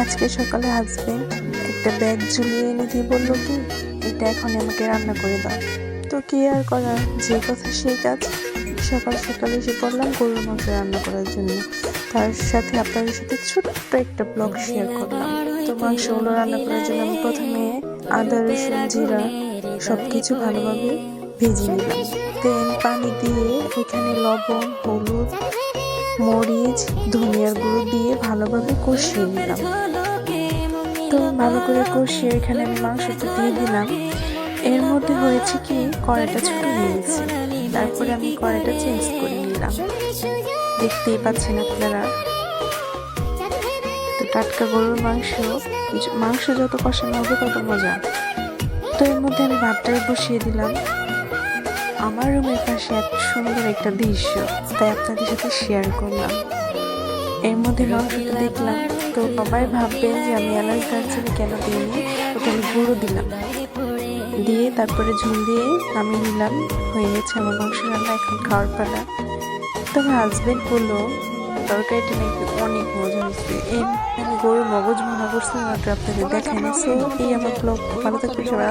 আজকে সকালে হাজবেন্ড একটা ব্যাগ ঝুলিয়ে এনে দিয়ে বললো কি এটা এখন আমাকে রান্না করে দাও। তো কি আর করার, যে কথা সেই কাজ। সকাল সকালে এসে পড়লাম গরুর মাংস রান্না করার জন্য। তার সাথে আপনাদের সাথে ছোট্ট একটা ব্লগ শেয়ার করলাম। তো মাংসগুলো রান্না করার জন্য আমি প্রথমে আদা রসুন জিরা সবকিছু ভালোভাবে ভেজে নিলাম। দেন পানি দিয়ে ওইখানে লবণ হলুদ মরিচ ধনিয়ার গুঁড়ো দিয়ে ভালোভাবে কষিয়ে নিলাম। তো ভালো করে কষিয়ে এখানে আমি মাংসটা দিয়ে দিলাম। এর মধ্যে হয়েছে কি কড়াইটা ছোট হয়ে গেছে, তারপরে আমি কড়াইটা চেঞ্জ করে নিলাম। দেখতেই পাচ্ছেন আপনারা। তো টাটকা গরুর মাংস যত কষানো হবে তত মজা। তো এর মধ্যে আমি ভাতটা বসিয়ে দিলাম। আমার রুমের পাশে এত সুন্দর একটা দৃশ্য, তাই আপনাদের সাথে শেয়ার করলাম। এর মধ্যে মাংসটা দেখলাম, তো সবাই ভাববেন যে আমি এলাচ দারচিনি কেন দিইনি, ওটা আমি গুঁড়ো দিলাম। দিয়ে তারপরে ঝুল দিয়ে আমি নিলাম। হয়ে গেছে আমার মাংস রান্না, এখন খাওয়ার পালা। তো আমার হাজবেন্ড বললো তরকারিটা নাকি অনেক মজা হয়েছে। আমি গরুর মগজ ভুনা করছিলাম, আপনাদের দেখাই না। সো এই আমার ব্লগ, ভালো থাকবে সবাই।